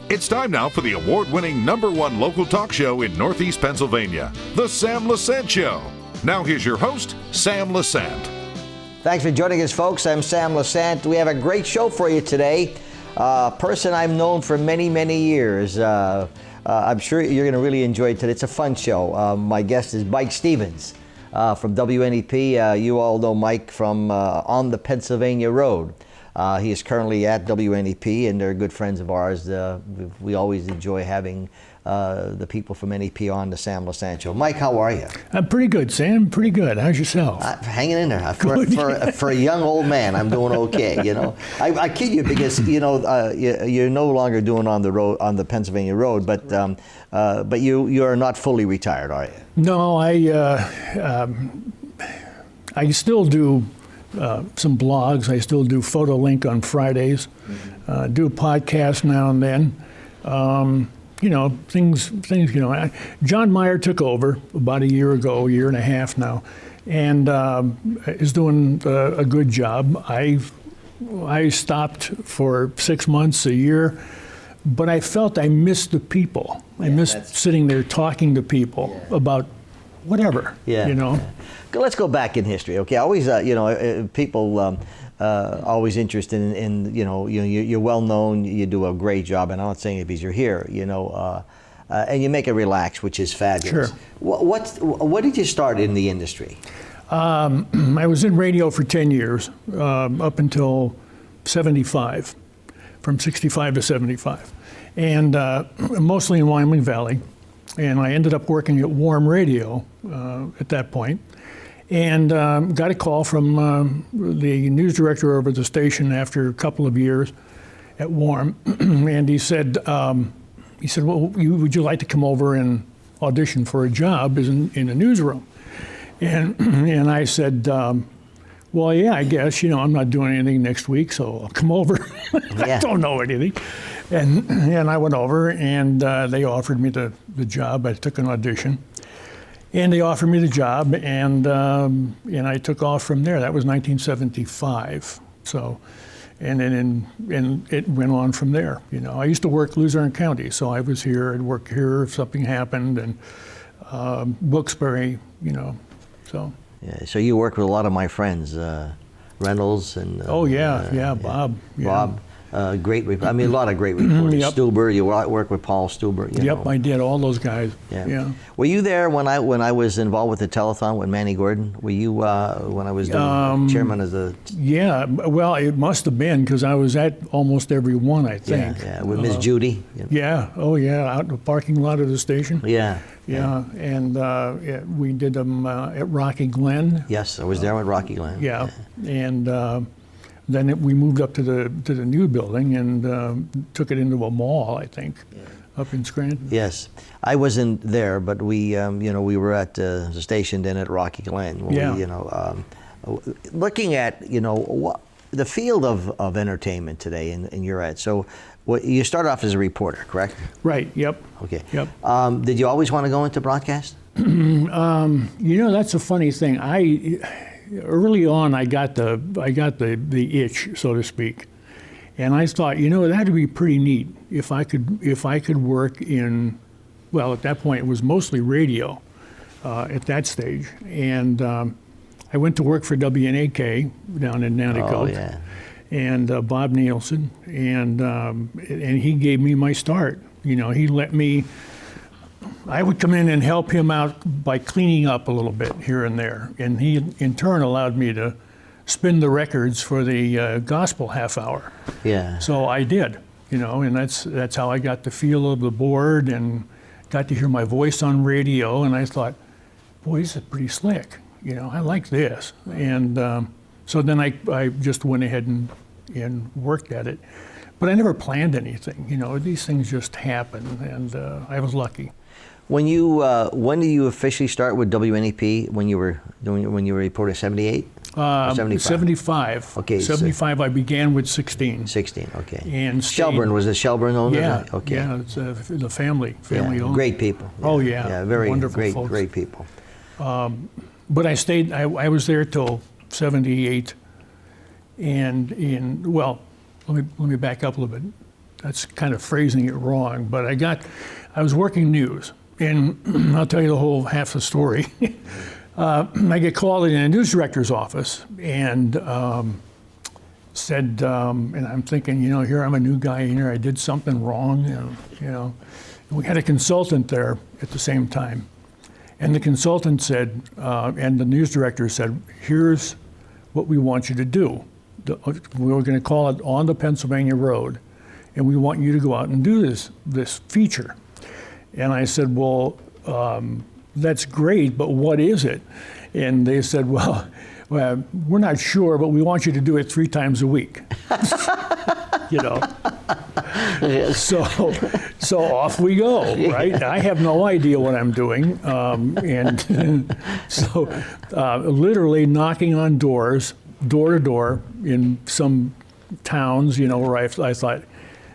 It's time now for the award-winning #1 local talk show in Northeast Pennsylvania, The Sam Lesante Show. Now here's your host, Sam Lesante. Thanks for joining us, folks. I'm Sam Lesante. We have a great show for you today. A person I've known for many, many years. I'm sure you're going to really enjoy it today. It's a fun show. My guest is Mike Stevens from WNEP. You all know Mike from On the Pennsylvania Road. He is currently at WNEP, and they're good friends of ours. We always enjoy having the people from NEP on the Sam Lesante Show. Mike, how are you? I'm pretty good, Sam. Pretty good. How's yourself? Hanging in there. For a young old man, I'm doing okay. You know, I kid you because you're no longer doing on the Pennsylvania Road, but you are not fully retired, are you? No, I still do. Some blogs. I still do PhotoLink on Fridays. Do a podcast now and then. Things. John Meyer took over about a year and a half now, and is doing a good job. I stopped for 6 months, a year, but I felt I missed the people. I missed sitting there talking to people about whatever. Yeah. Let's go back in history, okay? Always, people always interested in you're well known, you do a great job, and I'm not saying it because you're here, and you make it relax, which is fabulous. Sure. What did you start in the industry? I was in radio for 10 years, up until 75, from 65 to 75, and mostly in Wyoming Valley, and I ended up working at Warm Radio at that point. And got a call from the news director over at the station after a couple of years at Warm, and he said, well, would you like to come over and audition for a job in a newsroom? And I said, well, yeah, I guess, I'm not doing anything next week, so I'll come over. I don't know anything. And I went over, and they offered me the job. I took an audition. And they offered me the job, and I took off from there. That was 1975. So, and it went on from there. I used to work Luzerne County, so I was here. I'd work here if something happened, and Wilkes-Barre. So. Yeah. So you work with a lot of my friends, Reynolds and. Bob. Yeah. Bob. A lot of great reporters. Yep. Stuber, you work with Paul Stuber. I did. All those guys. Yeah. Were you there when I was involved with the telethon with Manny Gordon? Were you when I was doing chairman of the? Yeah. Well, it must have been because I was at almost every one. I think. Yeah. With Miss Judy. Yeah. Oh yeah. Out in the parking lot of the station. Yeah. Yeah. And we did them at Rocky Glen. Yes, I was there with Rocky Glen. Yeah. And. Then we moved up to the new building and took it into a mall, I think, up in Scranton. Yes, I wasn't there, but we were at the station then at Rocky Glen. Looking at the field of entertainment today, and you're at. So, you started off as a reporter, correct? Right. Yep. Okay. Yep. Did you always want to go into broadcast? That's a funny thing. Early on, I got the itch, so to speak, and I thought, that'd be pretty neat if I could work in, well, at that point it was mostly radio, at that stage, and I went to work for WNAK down in Nanticoke. Oh yeah. And Bob Nielsen, and he gave me my start. He let me. I would come in and help him out by cleaning up a little bit here and there, and he in turn allowed me to spin the records for the gospel half hour. Yeah. So I did, and that's how I got the feel of the board and got to hear my voice on radio, and I thought, boy, this is pretty slick. I like this, and so then I just went ahead and worked at it, but I never planned anything. These things just happen, and I was lucky. When did you officially start with WNEP? When you were reporting 78? 75. Okay. 75. I began with 16. 16. Okay. And Shelburne, was it Shelburne owned? Yeah. Okay. Yeah. It's the family owned. Great people. Yeah. Oh yeah. Yeah. Very wonderful folks. Great people. But I stayed. I was there till 78. And well, let me back up a little bit. That's kind of phrasing it wrong, but I was working news, and I'll tell you the whole half the story. I get called in a news director's office, and said, and I'm thinking, here I'm a new guy here, I did something wrong, and we had a consultant there at the same time, and the consultant said, and the news director said, here's what we want you to do. We were going to call it On the Pennsylvania Road, and we want you to go out and do this feature. And I said, well, that's great, but what is it? And they said, well, we're not sure, but we want you to do it 3 times a week. So off we go, right? I have no idea what I'm doing, and so literally knocking on doors, door to door, in some towns, where I thought,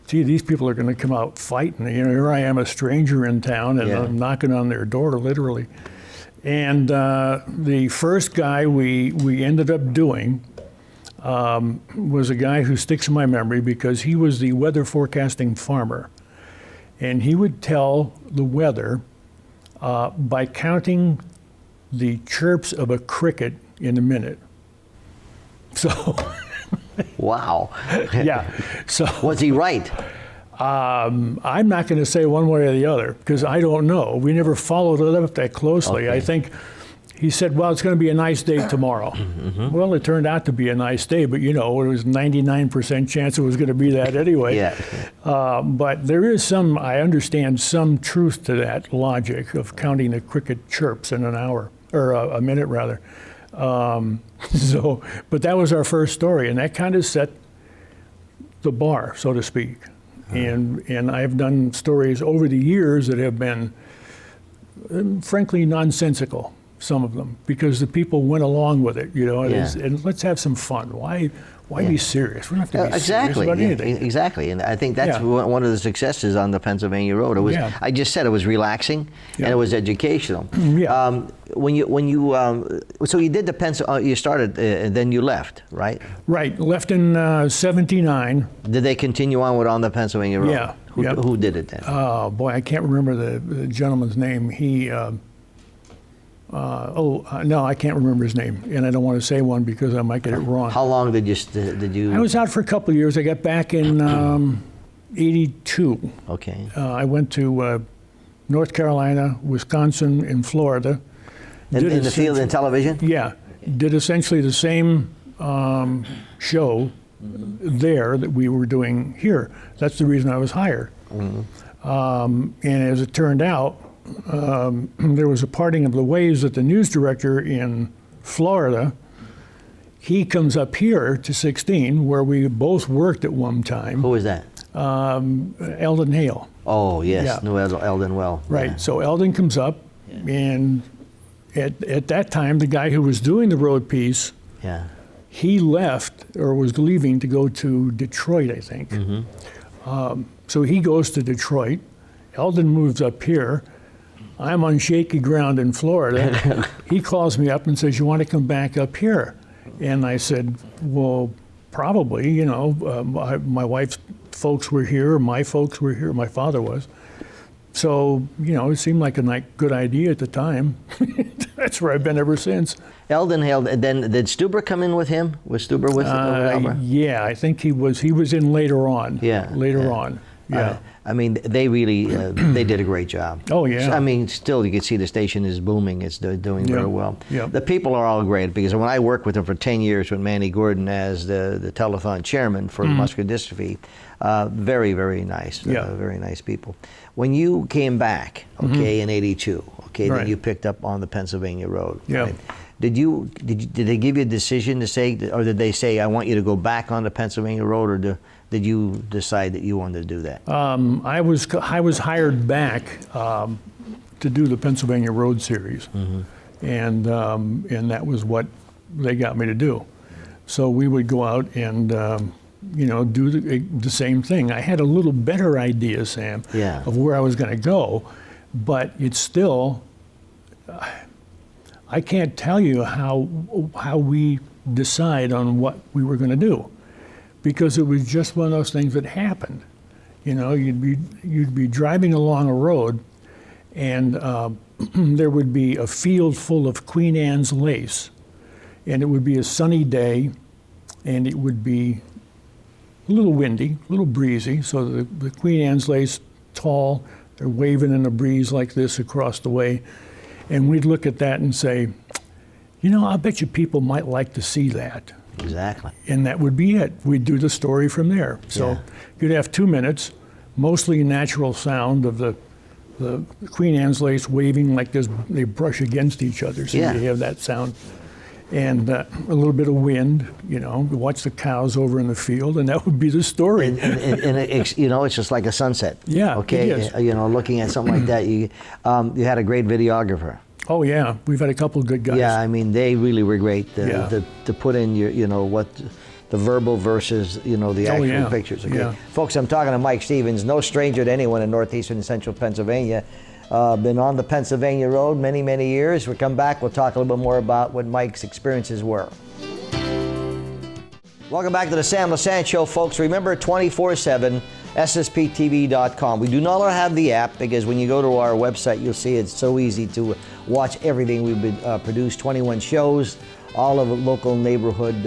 gee, these people are going to come out fighting. Here I am, a stranger in town, and I'm knocking on their door, literally. And the first guy we ended up doing was a guy who sticks in my memory because he was the weather forecasting farmer. And he would tell the weather by counting the chirps of a cricket in a minute. So... Wow. Yeah. So was he right? I'm not going to say one way or the other because I don't know. We never followed it up that closely. Okay. I think he said, well, it's going to be a nice day tomorrow. Mm-hmm. Well, it turned out to be a nice day, but it was 99% chance it was going to be that anyway. Yeah. But there is I understand some truth to that logic of counting the cricket chirps in an hour, or a minute rather. But that was our first story, and that kind of set the bar, so to speak. And I've done stories over the years that have been, frankly, nonsensical, some of them, because the people went along with it, and let's have some fun. Why be serious? We don't have to be serious about anything. Exactly, and I think that's one of the successes on the Pennsylvania Road. It was, I just said, it was relaxing and it was educational. Yeah. So you did you started, and then you left, right? Right, left in '79. Did they continue on with On the Pennsylvania Road? Yeah. Who did it then? Oh boy, I can't remember the gentleman's name. He, no, I can't remember his name, and I don't want to say one because I might get it wrong. How long did you? I was out for a couple of years. I got back in '82. Okay. I went to North Carolina, Wisconsin, and Florida. In the field in television? Yeah, did essentially the same show there that we were doing here. That's the reason I was hired. And as it turned out, there was a parting of the ways that the news director in Florida, he comes up here to 16, where we both worked at one time. Who was that? Eldon Hale. Oh, yes, Yeah. knew Eldon well. Right, Yeah. so Eldon comes up, and at that time, the guy who was doing the road piece, Yeah. he left, or was leaving to go to Detroit, I think. So he goes to Detroit. Eldon moves up here. I'm on shaky ground in Florida. He calls me up and says, you want to come back up here? And I said, well, probably, my wife's folks were here, my folks were here, my father was. So, it seemed like a good idea at the time. That's where I've been ever since. Eldon Hale, then did Stuber come in with him? Was Stuber with Albert? Yeah, I think he was in later on. Later on. Yeah. I mean, they really, they did a great job. Oh, yeah. I mean, still, you can see the station is booming. It's doing very well. Yeah. The people are all great, because when I worked with them for 10 years with Manny Gordon as the telethon chairman for muscular dystrophy, very, very nice. Very nice people. When you came back, in '82, then you picked up On the Pennsylvania Road. Yeah. Right? Did they give you a decision to say, or did they say, I want you to go back on the Pennsylvania Road, or did you decide that you wanted to do that? I was hired back to do the Pennsylvania Road series, and that was what they got me to do. So we would go out and do the same thing. I had a little better idea, Sam, of where I was going to go, but it's still. I can't tell you how we decide on what we were going to do, because it was just one of those things that happened. You know, you'd be driving along a road, and there would be a field full of Queen Anne's lace, and it would be a sunny day, and it would be a little windy, a little breezy. So the Queen Anne's lace, tall, they're waving in a breeze like this across the way, and we'd look at that and say, you know, I bet you people might like to see that. Exactly. And that would be it. We'd do the story from there. So you'd have 2 minutes, mostly natural sound of the Queen Anne's lace waving like this. They brush against each other, so you have that sound. And a little bit of wind, you know, watch the cows over in the field, and that would be the story. And it's, you know, it's just like a sunset. Yeah, okay. it is. You know, looking at something like that, you had a great videographer. Oh yeah, we've had a couple of good guys. Yeah, I mean, they really were great to put in your, you know, what the verbal versus, you know, the actual pictures. Okay, folks, I'm talking to Mike Stevens, no stranger to anyone in northeastern and central Pennsylvania. Been on the Pennsylvania Road many, many years. We'll come back, we'll talk a little bit more about what Mike's experiences were. Welcome back to the Sam Lesante Show, folks. Remember, 24/7, ssptv.com. We do not have the app, because when you go to our website, you'll see it's so easy to watch everything. We've been produced 21 shows, all of the local neighborhood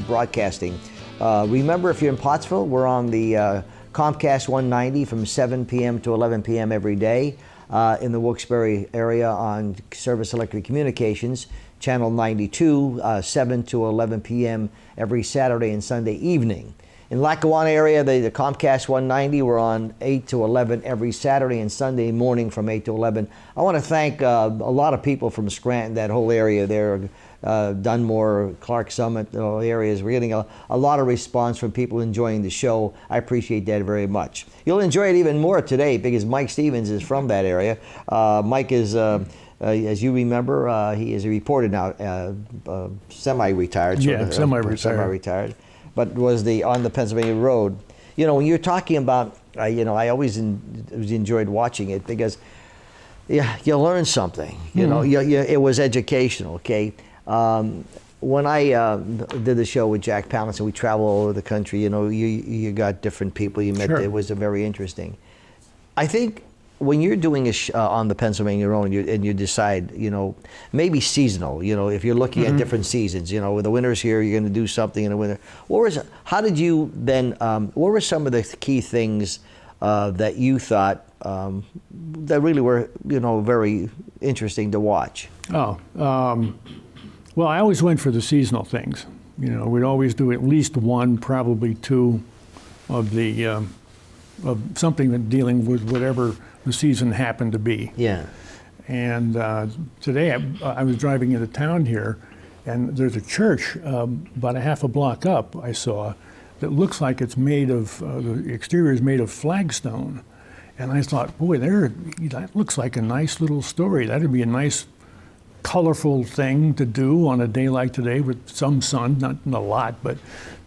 broadcasting. Remember, if you're in Pottsville, we're on the Comcast 190 from 7 p.m. to 11 p.m. every day. In the Wilkes-Barre area on Service Electric Communications, Channel 92, 7 to 11 p.m. every Saturday and Sunday evening. In Lackawanna area, the Comcast 190, we're on 8 to 11 every Saturday and Sunday morning from 8 to 11. I want to thank a lot of people from Scranton, that whole area there, Dunmore, Clark Summit, areas. We're getting a lot of response from people enjoying the show. I appreciate that very much. You'll enjoy it even more today, because Mike Stevens is from that area. Mike is, as you remember, he is a reporter now, semi-retired. Yeah, semi-retired. Semi-retired. But was on the Pennsylvania Road. You know, when you're talking about, you know, I always enjoyed watching it, because you learn something. You know, it was educational, okay? When I did the show with Jack Palance, and we travel all over the country, you know, you got different people you met. It was very interesting. I think when you're doing on the Pennsylvania Road, and you decide, you know, maybe seasonal, you know, if you're looking at different seasons, you know, when the winter's here, you're going to do something in the winter. How did you then, what were some of the key things that you thought that really were, you know, very interesting to watch? Well, I always went for the seasonal things. You know, we'd always do at least one, probably two, of the of something that dealing with whatever the season happened to be. Yeah. And today I was driving into town here, and there's a church about a half a block up I saw that looks like it's made of, the exterior is made of flagstone. And I thought, boy, that looks like a nice little story. That'd be a nice, colorful thing to do on a day like today with some sun, not a lot, but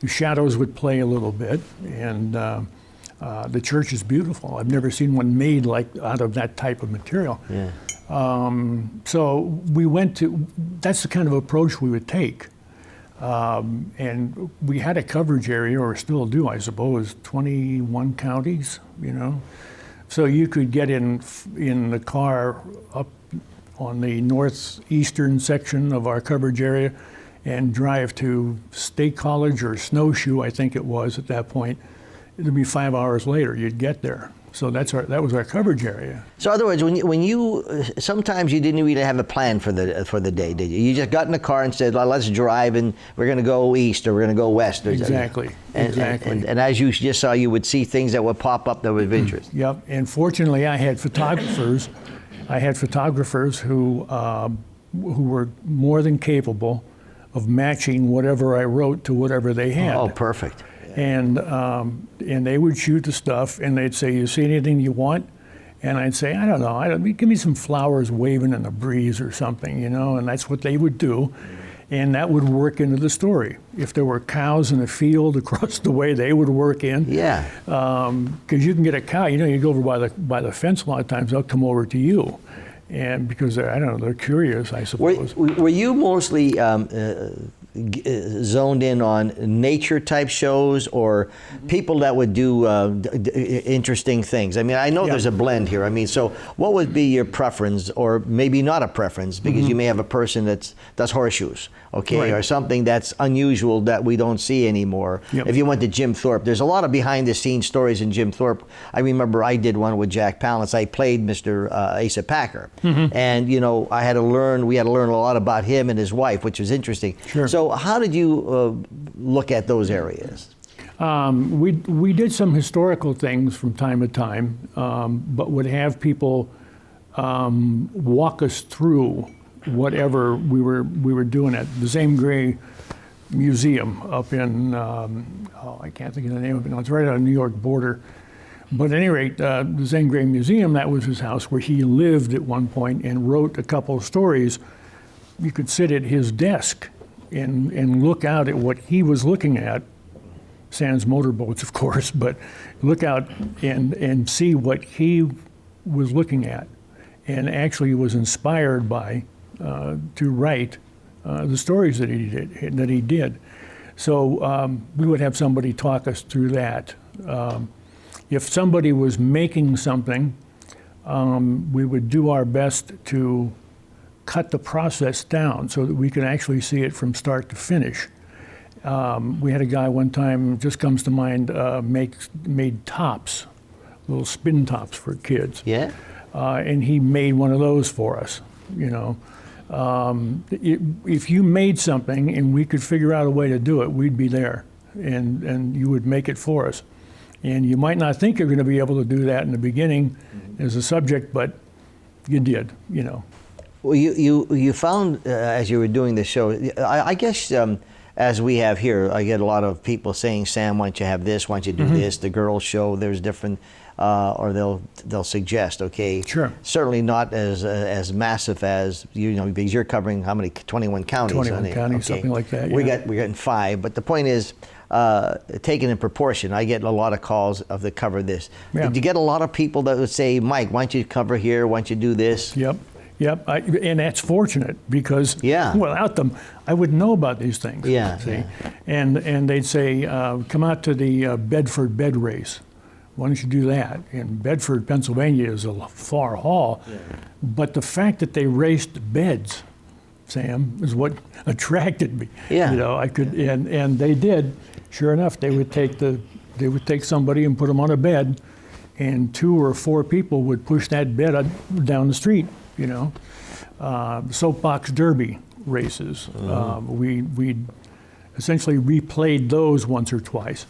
the shadows would play a little bit. And the church is beautiful. I've never seen one made like out of that type of material. Yeah. So we went to, that's the kind of approach we would take. And we had a coverage area, or still do, I suppose, 21 counties, you know. So you could get in the car up on the northeastern section of our coverage area and drive to State College or Snowshoe, I think it was at that point. It'd be 5 hours later you'd get there. So that was our coverage area. So in other words, when you sometimes you didn't really have a plan for the day, did you? You just got in the car and said, well, let's drive, and we're going to go east or we're going to go west. Exactly. And as you just saw, you would see things that would pop up that were of interest. Yep. And fortunately, I had photographers. Who were more than capable of matching whatever I wrote to whatever they had. Oh, perfect. And they would shoot the stuff, and they'd say, "You see anything you want?" And I'd say, "I don't know. Give me some flowers waving in the breeze or something, you know." And that's what they would do, and that would work into the story. If there were cows in a field across the way, they would work in. Yeah. Because you can get a cow. You know, you go over by the fence a lot of times. They'll come over to you. And because they're curious, I suppose. Were you mostly zoned in on nature type shows or people that would do interesting things? I mean, I know there's a blend here. I mean, so what would be your preference, or maybe not a preference, because you may have a person that does horseshoes, okay, or something that's unusual that we don't see anymore. If you went to Jim Thorpe, there's a lot of behind the scenes stories in Jim Thorpe. I remember I did one with Jack Palance. I played Mr. Asa Packer, and you know, we had to learn a lot about him and his wife, which was interesting. So how did you look at those areas? We did some historical things from time to time, but would have people walk us through whatever we were doing at the Zane Grey Museum up in, I can't think of the name of it now, it's right on the New York border. But at any rate, the Zane Grey Museum, that was his house where he lived at one point and wrote a couple of stories. You could sit at his desk and look out at what he was looking at, sans motorboats, of course, but look out and see what he was looking at, and actually was inspired by to write the stories that he did. So we would have somebody talk us through that. If somebody was making something, we would do our best to cut the process down so that we could actually see it from start to finish. We had a guy one time, just comes to mind, made tops, little spin tops for kids. Yeah. And he made one of those for us, you know. If you made something and we could figure out a way to do it, we'd be there, and you would make it for us. And you might not think you're going to be able to do that in the beginning as a subject, but you did, you know. Well, you found, as you were doing the show, I guess as we have here, I get a lot of people saying, Sam, why don't you have this, why don't you do this, the girls show, there's different, or they'll suggest, okay. Sure. Certainly not as massive as, you know, because you're covering how many, 21 counties? 21 counties, something like that, We're getting 5, but the point is, taken in proportion, I get a lot of calls of the cover this. Did you get a lot of people that would say, Mike, why don't you cover here, why don't you do this? Yep, and that's fortunate because without them, I wouldn't know about these things. And they'd say, come out to the Bedford bed race. Why don't you do that? And Bedford, Pennsylvania is a far haul, but the fact that they raced beds, Sam, is what attracted me. You know, I could, and they did. Sure enough, they would take somebody and put them on a bed, and 2 or 4 people would push that bed down the street. You know, soapbox derby races. We essentially replayed those once or twice,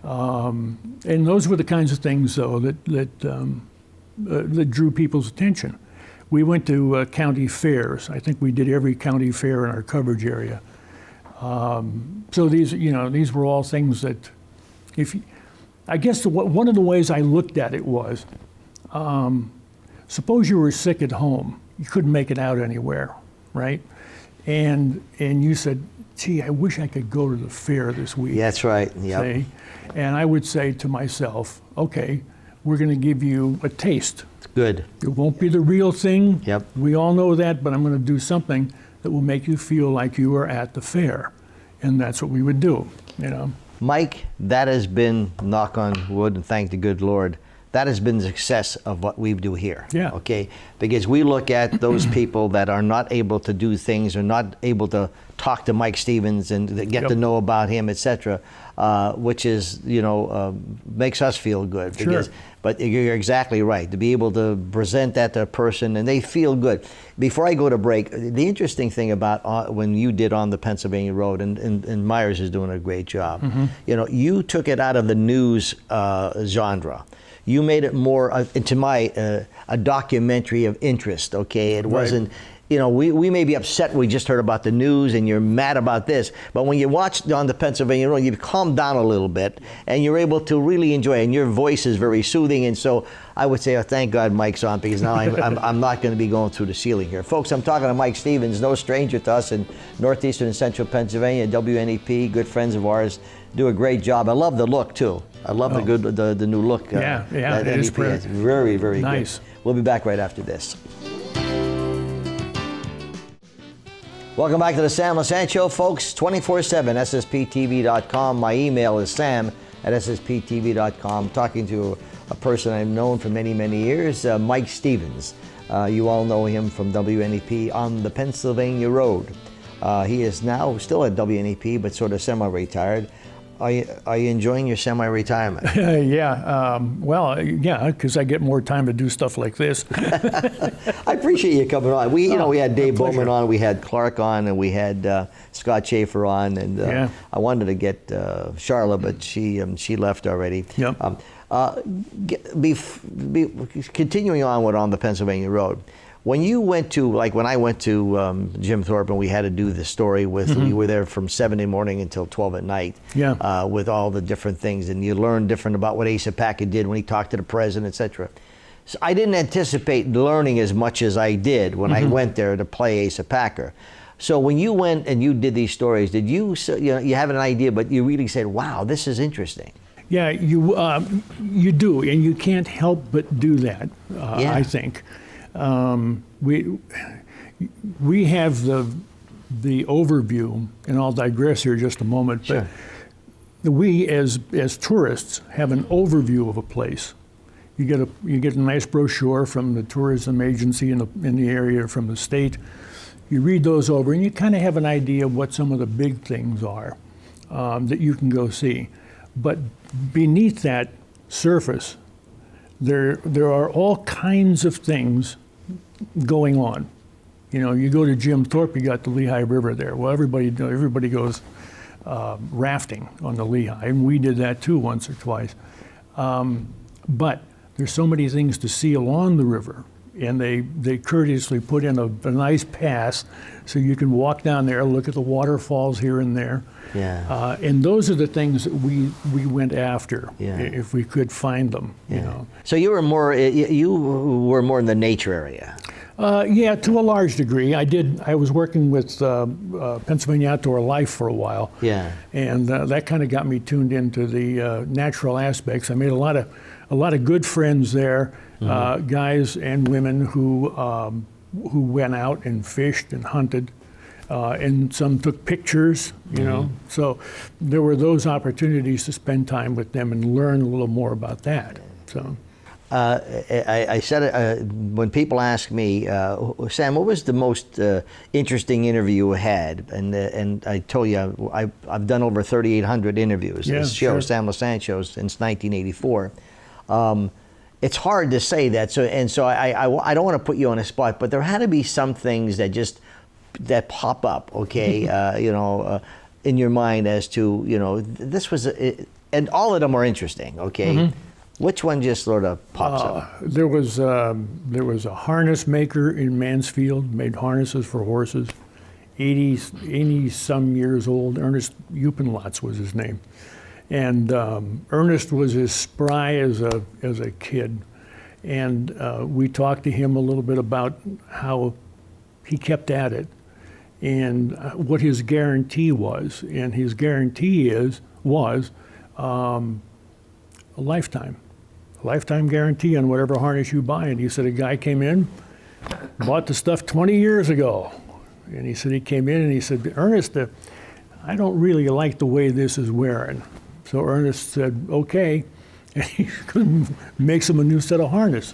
and those were the kinds of things, though, that drew people's attention. We went to county fairs. I think we did every county fair in our coverage area. So these were all things that, I guess one of the ways I looked at it was. Suppose you were sick at home, you couldn't make it out anywhere, right? And you said, gee, I wish I could go to the fair this week. That's right, See? And I would say to myself, okay, we're going to give you a taste. Good. It won't be the real thing. We all know that, but I'm going to do something that will make you feel like you are at the fair. And that's what we would do, you know. Mike, that has been, knock on wood and thank the good Lord, that has been the success of what we do here. Okay, because we look at those people that are not able to do things, or not able to talk to Mike Stevens and get to know about him, etc., which is, you know, makes us feel good. Because, but you're exactly right, to be able to present that to a person and they feel good. Before I go to break, the interesting thing about when you did On the Pennsylvania Road, and Myers is doing a great job, you know, you took it out of the news genre. You made it more, to my, a documentary of interest, okay? It wasn't, you know, we may be upset we just heard about the news and you're mad about this, but when you watch On the Pennsylvania Road, you calm down a little bit and you're able to really enjoy it, and your voice is very soothing. And so I would say, oh, thank God Mike's on, because now I'm not going to be going through the ceiling here. Folks, I'm talking to Mike Stevens, no stranger to us in northeastern and central Pennsylvania, WNEP, good friends of ours, do a great job. I love the look too. I love the new look. It is pretty. It's very, very nice. Good. We'll be back right after this. Welcome back to the Sam Lesante Show, folks. 24/7, ssptv.com. My email is sam@ssptv.com. Talking to a person I've known for many, many years, Mike Stevens. You all know him from WNEP on the Pennsylvania Road. He is now still at WNEP, but sort of semi-retired. Are you enjoying your semi-retirement? Yeah, because I get more time to do stuff like this. I appreciate you coming on. We had Dave Bowman on, we had Clark on, and we had Scott Schaefer on, and I wanted to get Charla, but she left already. Yep. Continuing on the Pennsylvania Road. When you went to, when I went to Jim Thorpe and we had to do the story with, we were there from 7 in the morning until 12 at night with all the different things, and you learned different about what Asa Packer did when he talked to the president, etc. So I didn't anticipate learning as much as I did when I went there to play Asa Packer. So when you went and you did these stories, did you have an idea, but you really said, wow, this is interesting? Yeah, you do, and you can't help but do that, I think. We have the overview, and I'll digress here just a moment. Sure. But we as tourists have an overview of a place. You get a nice brochure from the tourism agency in the area, from the state. You read those over, and you kind of have an idea of what some of the big things are that you can go see. But beneath that surface, there are all kinds of things going on. You go to Jim Thorpe, you got the Lehigh River there. Well, everybody goes rafting on the Lehigh, and we did that too once or twice. But there's so many things to see along the river, and they courteously put in a nice pass so you can walk down there, look at the waterfalls here and there. Yeah. And those are the things that we went after, if we could find them. So you were more in the nature area. Yeah, to a large degree. I was working with Pennsylvania Outdoor Life for a while. Yeah. And that kind of got me tuned into the natural aspects. I made a lot of good friends there, guys and women who went out and fished and hunted. And some took pictures, So there were those opportunities to spend time with them and learn a little more about that. So, I said it when people ask me, Sam, what was the most interesting interview you had? And I told you I've done over 3,800 interviews. This show, sure. Sam Lesante Show, since 1984. It's hard to say that. So I don't want to put you on a spot, but there had to be some things that pop up, okay, in your mind as to, this was, and all of them are interesting, okay? Which one just sort of pops up? There was a harness maker in Mansfield, made harnesses for horses, 80 some years old. Ernest Uppenlotz was his name. And Ernest was as spry as a kid. And we talked to him a little bit about how he kept at it and what his guarantee was. And his guarantee was a lifetime guarantee on whatever harness you buy. And he said a guy came in, bought the stuff 20 years ago. And he said he came in and he said, Ernest, I don't really like the way this is wearing. So Ernest said, okay. And he makes him a new set of harness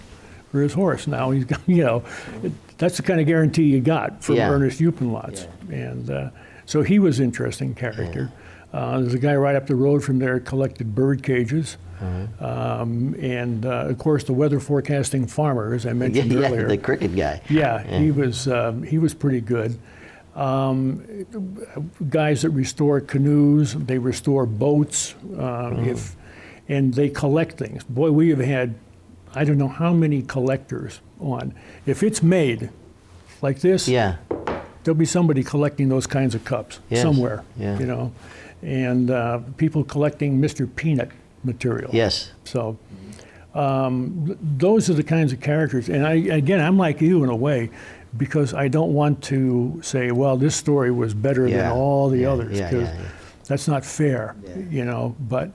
for his horse. Now he's got, that's the kind of guarantee you got from Ernest Uppenlotz. Yeah. And so he was an interesting character. Yeah. There's a guy right up the road from there collected bird cages. And of course the weather forecasting farmer, as I mentioned earlier. The cricket guy. Yeah. He was pretty good. Guys that restore canoes, they restore boats, and they collect things. Boy, we have had, I don't know how many collectors on. If it's made like this, there'll be somebody collecting those kinds of cups somewhere, and people collecting Mr. Peanut material. Yes. So those are the kinds of characters. And I'm like you in a way, because I don't want to say, well, this story was better than all the others, because that's not fair, But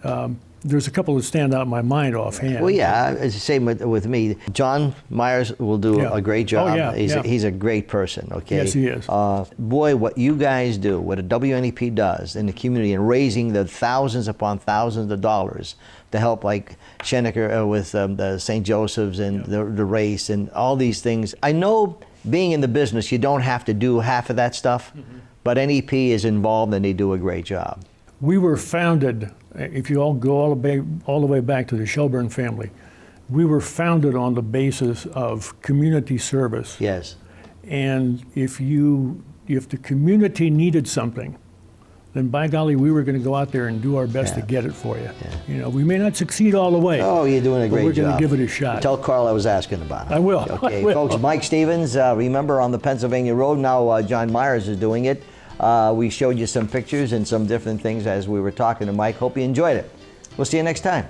there's a couple that stand out in my mind offhand. Well, yeah, it's the same with me. John Myers will do Yeah. a great job. Oh, yeah, yeah. He's a great person, okay? Yes, he is. Boy, what you guys do, what a WNEP does in the community and raising the thousands upon thousands of dollars to help like Schenecker with the St. Joseph's and the race and all these things. I know being in the business, you don't have to do half of that stuff, but NEP is involved and they do a great job. We were founded, if you all go all the way back to the Shelburne family, we were founded on the basis of community service. Yes. And if the community needed something, then by golly, we were going to go out there and do our best to get it for you. Yeah. You know, we may not succeed all the way. Oh, you're doing a great but we're job. going to give it a shot. Tell Carl I was asking about it. I will. Okay, I will. folks, Mike Stevens, remember on the Pennsylvania Road, now John Myers is doing it. We showed you some pictures and some different things as we were talking to Mike. Hope you enjoyed it. We'll see you next time.